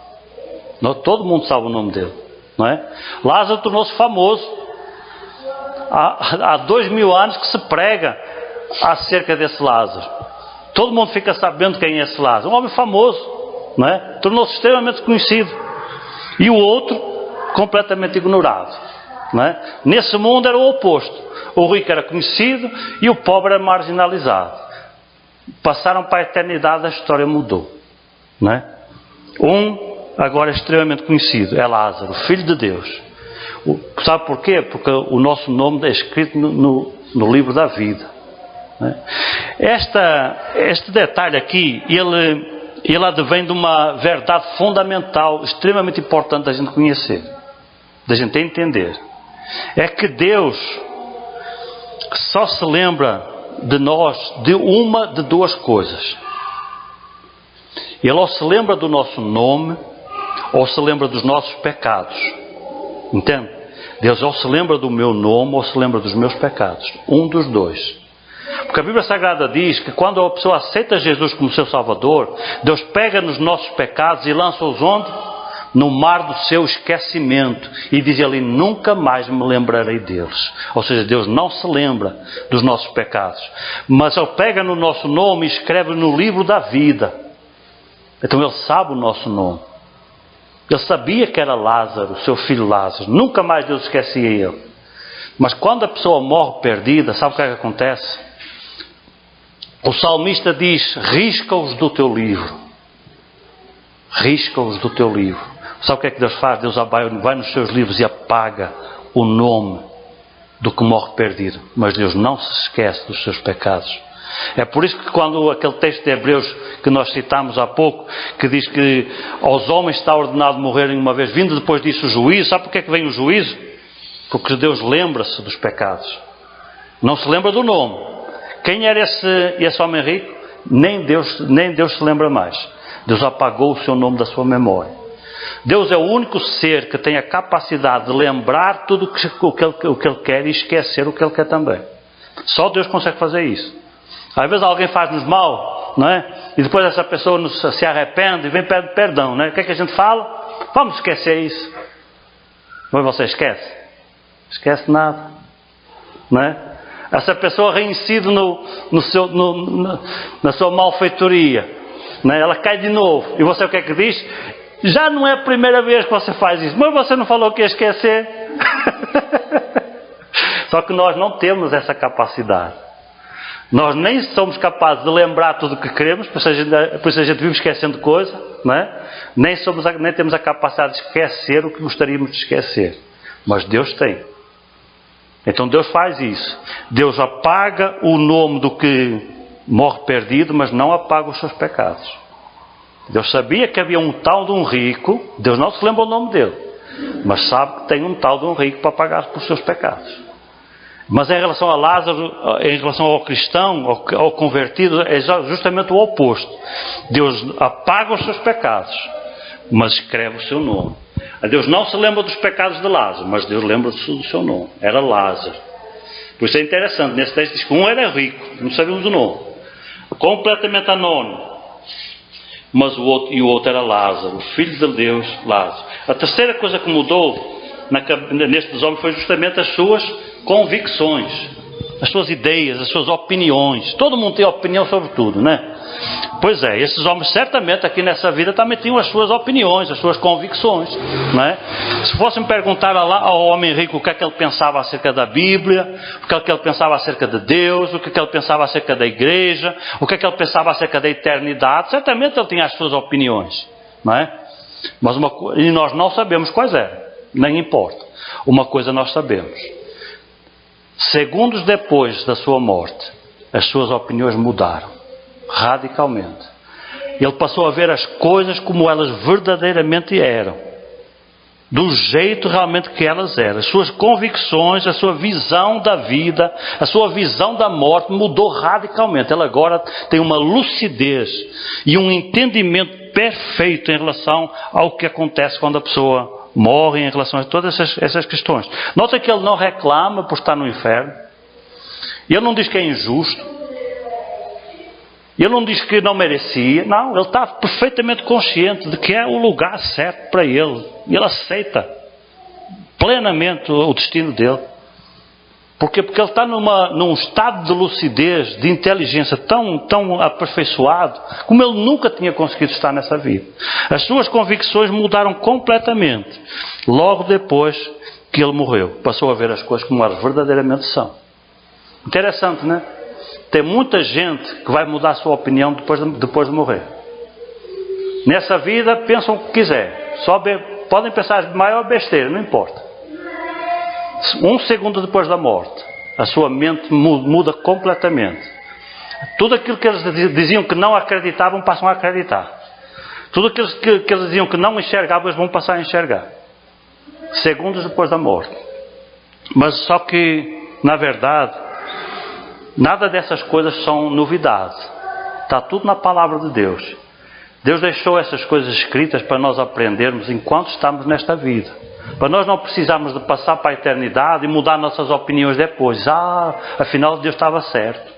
Todo mundo sabe o nome dele, não é? Lázaro tornou-se famoso. Há 2000 anos que se prega acerca desse Lázaro. Todo mundo fica sabendo quem é esse Lázaro. Um homem famoso, não é? Tornou-se extremamente conhecido. E o outro, completamente ignorado, não é? Nesse mundo era o oposto. O rico era conhecido e o pobre era marginalizado. Passaram para a eternidade, a história mudou, não é? Agora é extremamente conhecido, é Lázaro, filho de Deus. Sabe porquê? Porque o nosso nome é escrito no livro da vida, não é? Este detalhe aqui, ele advém de uma verdade fundamental, extremamente importante da gente conhecer, da gente entender. É que Deus só se lembra de nós de duas coisas. Ele ou se lembra do nosso nome, ou se lembra dos nossos pecados. Entende? Deus ou se lembra do meu nome, ou se lembra dos meus pecados. Um dos dois. Porque a Bíblia Sagrada diz que quando a pessoa aceita Jesus como seu Salvador, Deus pega nos nossos pecados e lança-os onde? No mar do seu esquecimento. E diz ali: nunca mais me lembrarei deles. Ou seja, Deus não se lembra dos nossos pecados. Mas Ele pega no nosso nome e escreve no livro da vida. Então Ele sabe o nosso nome. Ele sabia que era Lázaro, seu filho Lázaro. Nunca mais Deus esquecia ele. Mas quando a pessoa morre perdida, sabe o que é que acontece? O salmista diz: risca-os do teu livro. Risca-os do teu livro. Sabe o que é que Deus faz? Deus vai nos seus livros e apaga o nome do que morre perdido. Mas Deus não se esquece dos seus pecados. É por isso que quando aquele texto de Hebreus que nós citámos há pouco, que diz que aos homens está ordenado morrerem uma vez, vindo depois disso o juízo. Sabe porque é que vem o juízo? Porque Deus lembra-se dos pecados. Não se lembra do nome. Quem era esse homem rico? Nem Deus se lembra mais. Deus apagou o seu nome da sua memória. Deus é o único ser que tem a capacidade de lembrar tudo o que Ele quer e esquecer o que Ele quer também. Só Deus consegue fazer isso. Às vezes alguém faz-nos mal, não é? E depois essa pessoa se arrepende e vem pedir perdão, não é? O que é que a gente fala? Vamos esquecer isso. Mas você esquece? Esquece nada, não é? Essa pessoa reincide na sua malfeitoria, não é? Ela cai de novo. E você o que é que diz? Já não é a primeira vez que você faz isso. Mas você não falou que ia esquecer? Só que nós não temos essa capacidade. Nós nem somos capazes de lembrar tudo o que queremos, por isso a gente vive esquecendo coisa, não é? Nem temos a capacidade de esquecer o que gostaríamos de esquecer. Mas Deus tem. Então Deus faz isso. Deus apaga o nome do que morre perdido, mas não apaga os seus pecados. Deus sabia que havia um tal de um rico, Deus não se lembra o nome dele, mas sabe que tem um tal de um rico para pagar por seus pecados. Mas em relação a Lázaro, em relação ao cristão, ao convertido, é justamente o oposto. Deus apaga os seus pecados, mas escreve o seu nome. Deus não se lembra dos pecados de Lázaro, mas Deus lembra do seu nome. Era Lázaro. Por isso é interessante, nesse texto diz que um era rico, não sabemos o nome, completamente anónimo. Mas o outro era Lázaro, o filho de Deus, Lázaro. A terceira coisa que mudou nestes homens foi justamente as suas convicções, as suas ideias, as suas opiniões. Todo mundo tem opinião sobre tudo, não é? Pois é, esses homens certamente aqui nessa vida também tinham as suas opiniões, as suas convicções, não é? Se fossem perguntar ao homem rico o que é que ele pensava acerca da Bíblia, o que é que ele pensava acerca de Deus, o que é que ele pensava acerca da igreja, o que é que ele pensava acerca da eternidade, certamente ele tinha as suas opiniões, não é? E nós não sabemos quais eram, nem importa. Uma coisa nós sabemos: segundos depois da sua morte, as suas opiniões mudaram radicalmente. Ele passou a ver as coisas como elas verdadeiramente eram, do jeito realmente que elas eram. As suas convicções, a sua visão da vida, a sua visão da morte mudou radicalmente. Ele agora tem uma lucidez e um entendimento perfeito em relação ao que acontece quando a pessoa morre, em relação a todas essas questões. Nota que ele não reclama por estar no inferno. Ele não diz que é injusto. Ele não diz que não merecia. Não, ele está perfeitamente consciente de que é o lugar certo para ele. E ele aceita plenamente o destino dele. Porquê? Porque ele está num estado de lucidez, de inteligência tão aperfeiçoado, como ele nunca tinha conseguido estar nessa vida. As suas convicções mudaram completamente logo depois que ele morreu. Passou a ver as coisas como elas verdadeiramente são. Interessante, não é? Tem muita gente que vai mudar a sua opinião depois de morrer. Nessa vida pensam o que quiser. Podem pensar a maior besteira, não importa. Um segundo depois da morte, a sua mente muda completamente. Tudo aquilo que eles diziam que não acreditavam, passam a acreditar. Tudo aquilo que eles diziam que não enxergavam, eles vão passar a enxergar. Segundos depois da morte. Mas só que, na verdade, nada dessas coisas são novidade. Está tudo na palavra de Deus. Deus deixou essas coisas escritas para nós aprendermos enquanto estamos nesta vida. Para nós não precisarmos de passar para a eternidade e mudar nossas opiniões depois. Afinal Deus estava certo.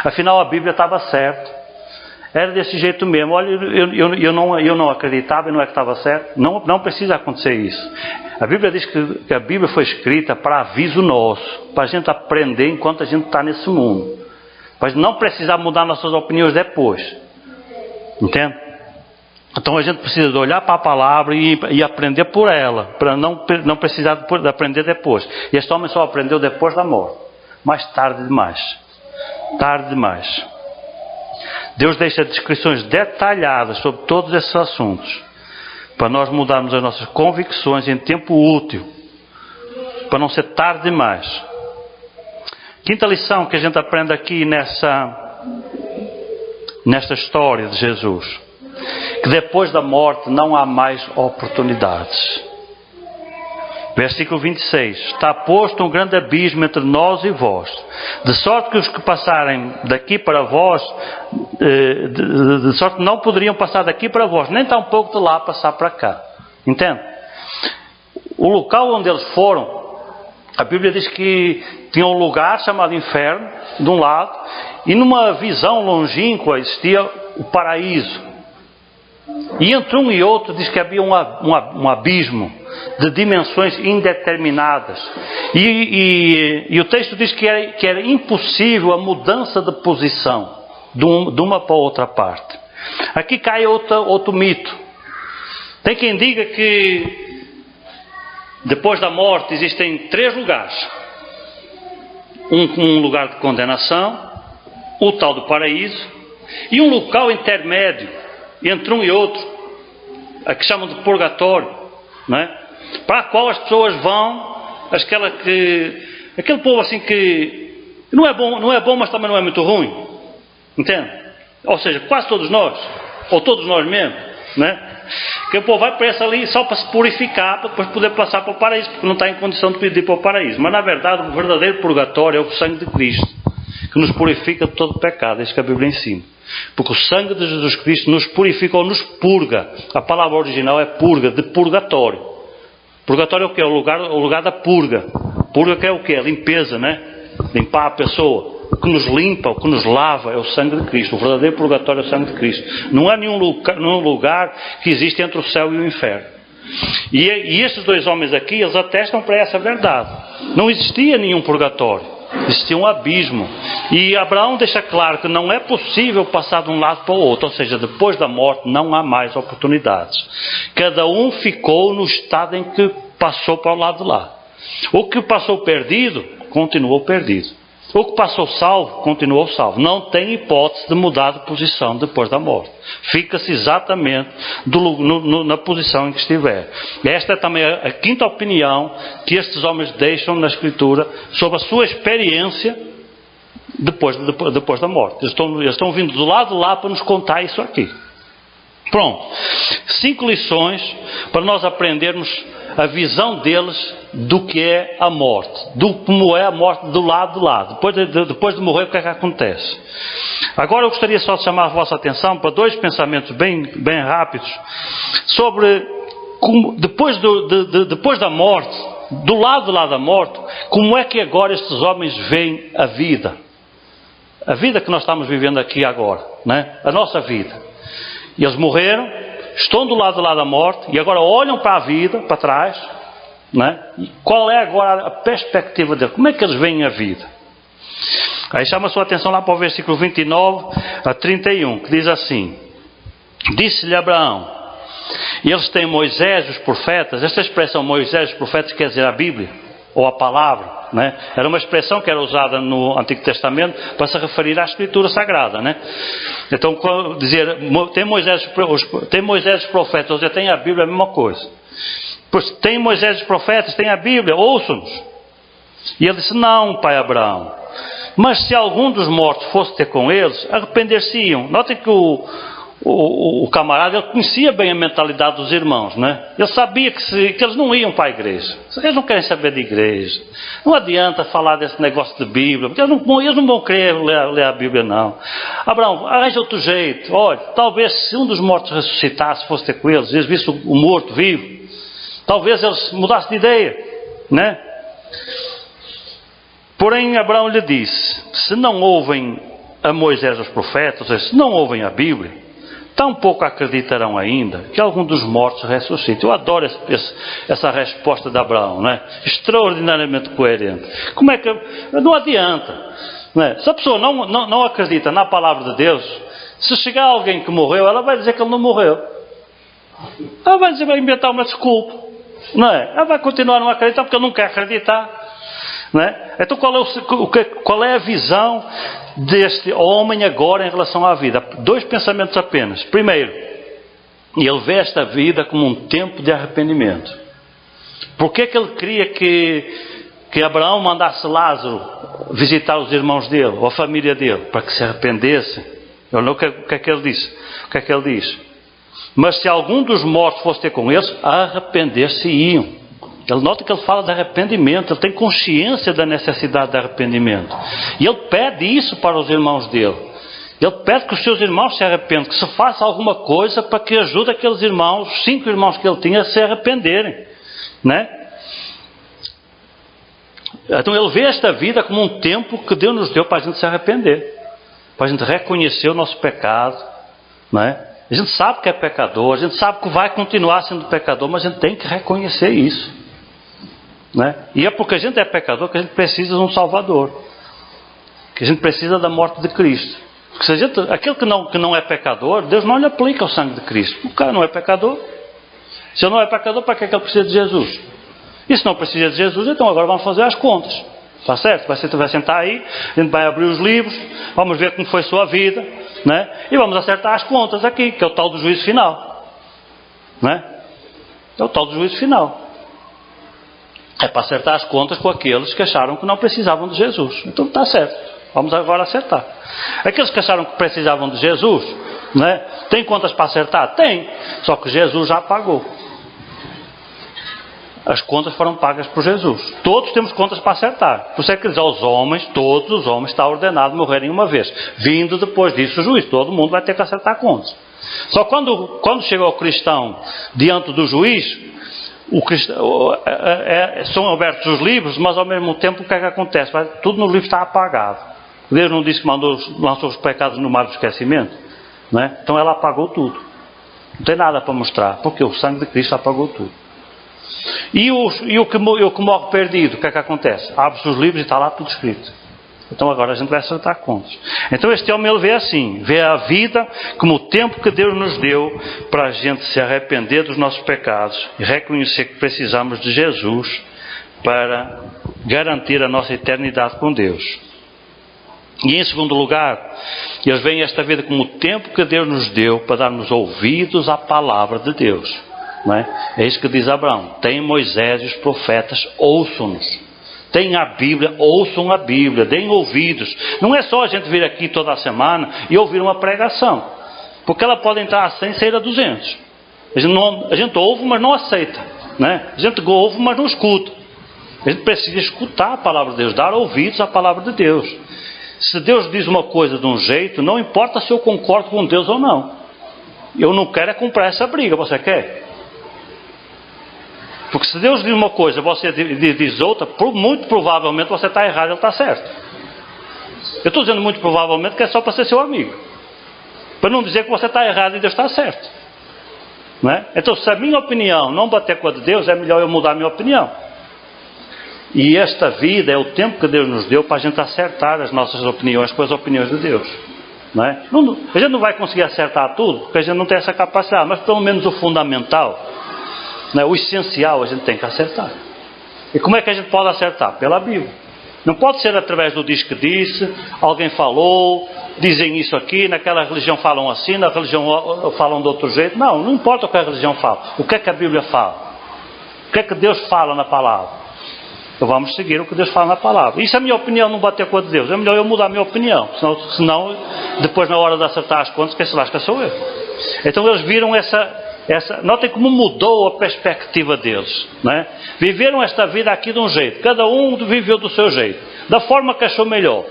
Afinal a Bíblia estava certa. Era desse jeito mesmo. Olha, eu não acreditava e não é que estava certo. Não precisa acontecer isso. A Bíblia diz que a Bíblia foi escrita para aviso nosso. Para a gente aprender enquanto a gente está nesse mundo. Para não precisar mudar nossas opiniões depois. Entende? Então a gente precisa de olhar para a palavra e aprender por ela, para não precisar de aprender depois. E este homem só aprendeu depois da morte, mais tarde demais. Tarde demais. Deus deixa descrições detalhadas sobre todos esses assuntos, para nós mudarmos as nossas convicções em tempo útil, para não ser tarde demais. Quinta lição que a gente aprende aqui nesta história de Jesus: que depois da morte não há mais oportunidades. Versículo 26. Está posto um grande abismo entre nós e vós, de sorte que os que passarem daqui para vós, de sorte que não poderiam passar daqui para vós, nem tampouco de lá passar para cá. Entende? O local onde eles foram, a Bíblia diz que tinha um lugar chamado inferno, de um lado, e numa visão longínqua existia o paraíso. E entre um e outro diz que havia um abismo de dimensões indeterminadas. E o texto diz que era impossível a mudança de posição de uma para outra parte. Aqui cai outro mito. Tem quem diga que depois da morte existem 3 lugares. Um lugar de condenação, o tal do paraíso, e um local intermédio entre um e outro, a que chamam de purgatório, não é? Para a qual as pessoas vão, aquele povo assim que não é bom, mas também não é muito ruim, entende? Ou seja, quase todos nós, ou todos nós mesmo, não é? Que o povo vai para essa ali só para se purificar, para depois poder passar para o paraíso, porque não está em condição de pedir para o paraíso. Mas na verdade o verdadeiro purgatório é o sangue de Cristo, que nos purifica de todo pecado. É isso que a Bíblia ensina. Porque o sangue de Jesus Cristo nos purifica ou nos purga. A palavra original é purga, de purgatório. Purgatório é o que? É o lugar da purga. Purga que é o que? É limpeza, né? Limpar a pessoa. O que nos limpa, o que nos lava é o sangue de Cristo. O verdadeiro purgatório é o sangue de Cristo. Não há nenhum lugar que existe entre o céu e o inferno. E estes 2 homens aqui, eles atestam para essa verdade. Não existia nenhum purgatório. Existia um abismo. E Abraão deixa claro que não é possível passar de um lado para o outro. Ou seja, depois da morte não há mais oportunidades. Cada um ficou no estado em que passou para o lado de lá. O que passou perdido, continuou perdido. O que passou salvo, continuou salvo. Não tem hipótese de mudar de posição depois da morte. Fica-se exatamente na posição em que estiver. Esta é também a quinta opinião que estes homens deixam na Escritura sobre a sua experiência depois da morte. Eles estão vindo do lado de lá para nos contar isso aqui. Pronto. 5 lições para nós aprendermos a visão deles do que é a morte, como é a morte do lado de lá. Depois de morrer, o que é que acontece? Agora eu gostaria só de chamar a vossa atenção para 2 pensamentos bem rápidos sobre como, depois da morte, do lado de lá da morte, como é que agora estes homens veem a vida. A vida que nós estamos vivendo aqui agora, né? A nossa vida. E eles morreram, estão do lado de lá da morte e agora olham para a vida, para trás, né? E qual é agora a perspectiva deles? Como é que eles veem a vida? Aí chama a sua atenção lá para o versículo 29 a 31, que diz assim: Disse-lhe Abraão, e eles têm Moisés, os profetas. Esta expressão Moisés, os profetas, quer dizer a Bíblia, ou a palavra, né? Era uma expressão que era usada no Antigo Testamento para se referir à Escritura Sagrada, né? Então, dizer, tem Moisés os profetas, ou seja, tem a Bíblia, é a mesma coisa. Pois tem Moisés os profetas, tem a Bíblia, ouçam-nos. E ele disse, não, pai Abraão, mas se algum dos mortos fosse ter com eles, arrepender-se-iam. Notem que o camarada, ele conhecia bem a mentalidade dos irmãos, né? Ele sabia que eles não iam para a igreja. Eles não querem saber de igreja. Não adianta falar desse negócio de Bíblia, porque eles não vão querer ler a Bíblia, não. Abraão, arranja outro jeito. Olha, talvez se um dos mortos ressuscitasse, fosse ter com eles, eles vissem o morto vivo, talvez eles mudassem de ideia, né? Porém, Abraão lhe disse, se não ouvem a Moisés os profetas, ou seja, se não ouvem a Bíblia, tampouco acreditarão ainda que algum dos mortos ressuscite. Eu adoro essa resposta de Abraão, né? Extraordinariamente coerente. Como é que... Não adianta, né? Se a pessoa não acredita na palavra de Deus, se chegar alguém que morreu, ela vai dizer que ele não morreu. Ela vai inventar uma desculpa, não é? Ela vai continuar a não acreditar porque ele não quer acreditar. Não é? Então qual é a visão deste homem agora em relação à vida? 2 pensamentos apenas. Primeiro, ele vê esta vida como um tempo de arrependimento. Por que ele queria que Abraão mandasse Lázaro visitar os irmãos dele, ou a família dele, para que se arrependessem? Olha o que é que ele disse. O que é que ele diz? Mas se algum dos mortos fosse ter com eles, arrepender-se-iam. Ele nota que ele fala de arrependimento, ele tem consciência da necessidade de arrependimento. E ele pede isso para os irmãos dele. Ele pede que os seus irmãos se arrependam, que se faça alguma coisa para que ajude aqueles irmãos, os 5 irmãos que ele tinha, a se arrependerem. Né? Então ele vê esta vida como um tempo que Deus nos deu para a gente se arrepender. Para a gente reconhecer o nosso pecado. Né? A gente sabe que é pecador, a gente sabe que vai continuar sendo pecador, mas a gente tem que reconhecer isso. Né? E é porque a gente é pecador que a gente precisa de um Salvador. Que a gente precisa da morte de Cristo. Porque se a gente, aquele que não é pecador, Deus não lhe aplica o sangue de Cristo. O cara não é pecador. Se ele não é pecador, para que é que ele precisa de Jesus? E se não precisa de Jesus, então agora vamos fazer as contas. Está certo? Vai sentar aí, a gente vai abrir os livros, vamos ver como foi a sua vida, né? E vamos acertar as contas aqui, que é o tal do juízo final. Né? É o tal do juízo final. É para acertar as contas com aqueles que acharam que não precisavam de Jesus. Então está certo. Vamos agora acertar. Aqueles que acharam que precisavam de Jesus, né? Tem contas para acertar? Tem. Só que Jesus já pagou. As contas foram pagas por Jesus. Todos temos contas para acertar. Por isso é que diz aos homens, todos os homens, está ordenado morrerem uma vez. Vindo depois disso o juiz. Todo mundo vai ter que acertar contas. Só quando chega o cristão diante do juiz, são abertos os livros, mas ao mesmo tempo o que é que acontece? Tudo no livro está apagado. Deus não disse que lançou os pecados no mar do esquecimento? Né? Então ela apagou tudo. Não tem nada para mostrar, porque o sangue de Cristo apagou tudo. E o que morre perdido, o que é que acontece? Abre-se os livros e está lá tudo escrito. Então agora a gente vai acertar contas. Então este homem ele vê assim, vê a vida como o tempo que Deus nos deu para a gente se arrepender dos nossos pecados e reconhecer que precisamos de Jesus para garantir a nossa eternidade com Deus. E em segundo lugar, eles veem esta vida como o tempo que Deus nos deu para darmos ouvidos à palavra de Deus. Não é? É isso que diz Abraão. Tem Moisés e os profetas, ouçam-nos. Tem a Bíblia, ouçam a Bíblia, deem ouvidos. Não é só a gente vir aqui toda a semana e ouvir uma pregação. Porque ela pode entrar a 100 e sair a 200. A gente ouve, mas não aceita. Né? A gente ouve, mas não escuta. A gente precisa escutar a palavra de Deus, dar ouvidos à palavra de Deus. Se Deus diz uma coisa de um jeito, não importa se eu concordo com Deus ou não. Eu não quero é comprar essa briga, você quer? Porque se Deus diz uma coisa, você diz outra, muito provavelmente você está errado e ele está certo. Eu estou dizendo muito provavelmente que é só para ser seu amigo. Para não dizer que você está errado e Deus está certo. Não é? Então se a minha opinião não bater com a de Deus, é melhor eu mudar a minha opinião. E esta vida é o tempo que Deus nos deu para a gente acertar as nossas opiniões com as opiniões de Deus. Não é? A gente não vai conseguir acertar tudo, porque a gente não tem essa capacidade, mas pelo menos o fundamental, não é? O essencial a gente tem que acertar. E como é que a gente pode acertar? Pela Bíblia. Não pode ser através do diz que disse, alguém falou, dizem isso aqui, naquela religião falam assim, na religião falam de outro jeito. Não importa o que a religião fala. O que é que a Bíblia fala? O que é que Deus fala na palavra? Então vamos seguir o que Deus fala na palavra. E se a minha opinião não bater com a de Deus, é melhor eu mudar a minha opinião. Senão depois na hora de acertar as contas, quem se lasca sou eu. Então eles viram notem como mudou a perspectiva deles. Não é? Viveram esta vida aqui de um jeito. Cada um viveu do seu jeito. Da forma que achou melhor.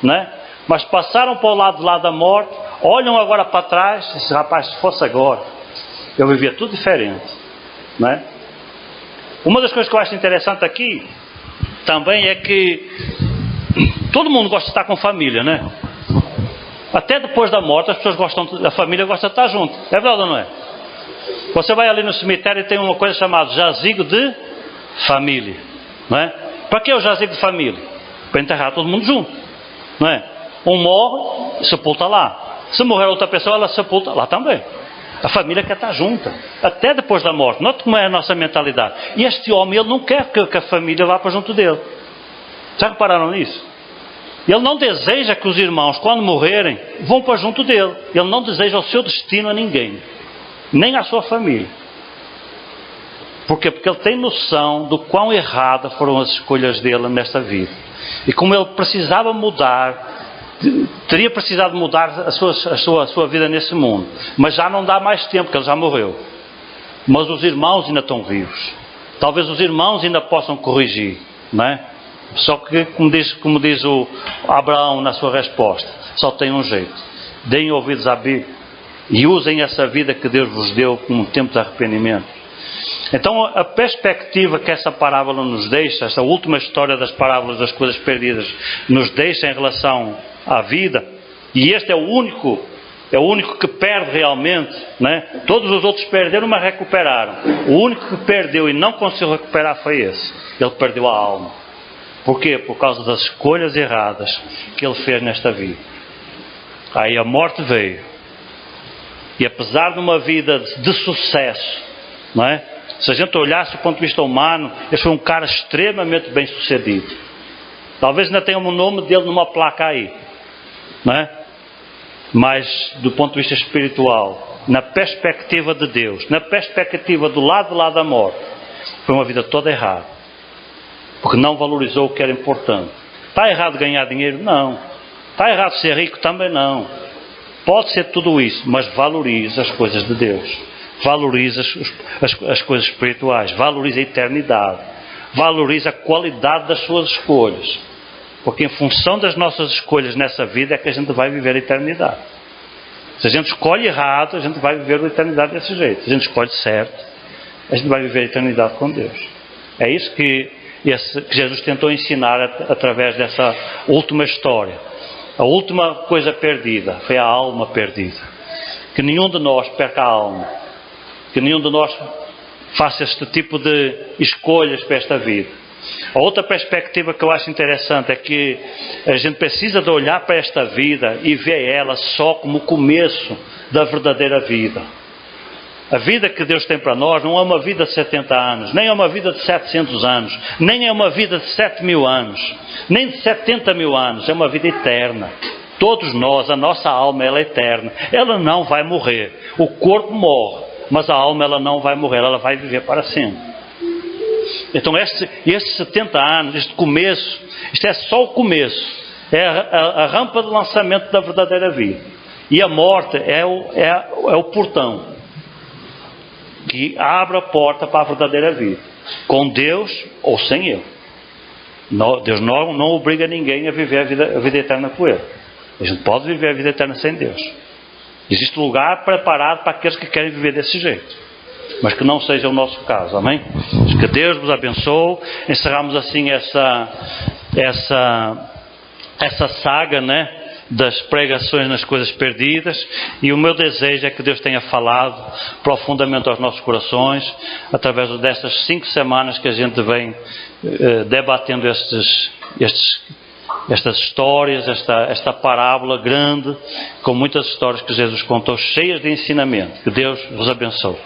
Não é? Mas passaram para o lado de lá da morte. Olham agora para trás. E dizem, rapaz, se fosse agora, eu vivia tudo diferente. Não é? Uma das coisas que eu acho interessante aqui também é que todo mundo gosta de estar com família, né? Até depois da morte as pessoas a família gosta de estar junto. É verdade ou não é? Você vai ali no cemitério e tem uma coisa chamada jazigo de família, não é? Para que é o jazigo de família? Para enterrar todo mundo junto, não é? Um morre, sepulta lá. Se morrer outra pessoa, ela sepulta lá também. A família quer estar junta, até depois da morte. Note como é a nossa mentalidade. E este homem, ele não quer que a família vá para junto dele. Já repararam nisso? Ele não deseja que os irmãos, quando morrerem, vão para junto dele. Ele não deseja o seu destino a ninguém, nem à sua família. Por quê? Porque ele tem noção do quão erradas foram as escolhas dele nesta vida. E como ele precisava mudar, teria precisado mudar a sua vida nesse mundo. Mas já não dá mais tempo, porque ele já morreu. Mas os irmãos ainda estão vivos. Talvez os irmãos ainda possam corrigir, não é? Só que, como diz o Abraão na sua resposta, só tem um jeito: deem ouvidos à Bíblia e usem essa vida que Deus vos deu como um tempo de arrependimento. Então a perspectiva que essa parábola nos deixa, essa última história das parábolas das coisas perdidas, nos deixa em relação à vida, e este é o único que perde realmente, né? Todos os outros perderam, mas recuperaram. O único que perdeu e não conseguiu recuperar foi esse. Ele perdeu a alma. Por quê? Por causa das escolhas erradas que ele fez nesta vida. Aí a morte veio. E apesar de uma vida de sucesso, não é? Se a gente olhasse do ponto de vista humano, ele foi um cara extremamente bem sucedido. Talvez ainda tenha o nome dele numa placa aí, não é? Mas do ponto de vista espiritual, na perspectiva de Deus, na perspectiva do lado de lá da morte, foi uma vida toda errada, porque não valorizou o que era importante. Está errado ganhar dinheiro? Não. Está errado ser rico? Também não. Pode ser tudo isso, mas valorize as coisas de Deus. Valorize as coisas espirituais. Valorize a eternidade. Valorize a qualidade das suas escolhas. Porque em função das nossas escolhas nessa vida é que a gente vai viver a eternidade. Se a gente escolhe errado, a gente vai viver a eternidade desse jeito. Se a gente escolhe certo, a gente vai viver a eternidade com Deus. É isso que Jesus tentou ensinar através dessa última história. A última coisa perdida foi a alma perdida. Que nenhum de nós perca a alma. Que nenhum de nós faça este tipo de escolhas para esta vida. A outra perspectiva que eu acho interessante é que a gente precisa de olhar para esta vida e ver ela só como o começo da verdadeira vida. A vida que Deus tem para nós não é uma vida de 70 anos, nem é uma vida de 700 anos, nem é uma vida de 7.000 anos, nem de 70.000 anos, é uma vida eterna. Todos nós, a nossa alma, ela é eterna. Ela não vai morrer. O corpo morre, mas a alma ela não vai morrer, ela vai viver para sempre. Então estes 70 anos, este começo, isto é só o começo, é a rampa de lançamento da verdadeira vida. E a morte é o portão que abre a porta para a verdadeira vida, com Deus ou sem Ele. Deus não obriga ninguém a viver a vida eterna com Ele. A gente pode viver a vida eterna sem Deus. Existe lugar preparado para aqueles que querem viver desse jeito, mas que não seja o nosso caso, amém? Que Deus vos abençoe. Encerramos assim essa saga, né, das pregações nas coisas perdidas, e o meu desejo é que Deus tenha falado profundamente aos nossos corações através dessas 5 semanas que a gente vem debatendo estas histórias, esta parábola grande, com muitas histórias que Jesus contou, cheias de ensinamento. Que Deus vos abençoe.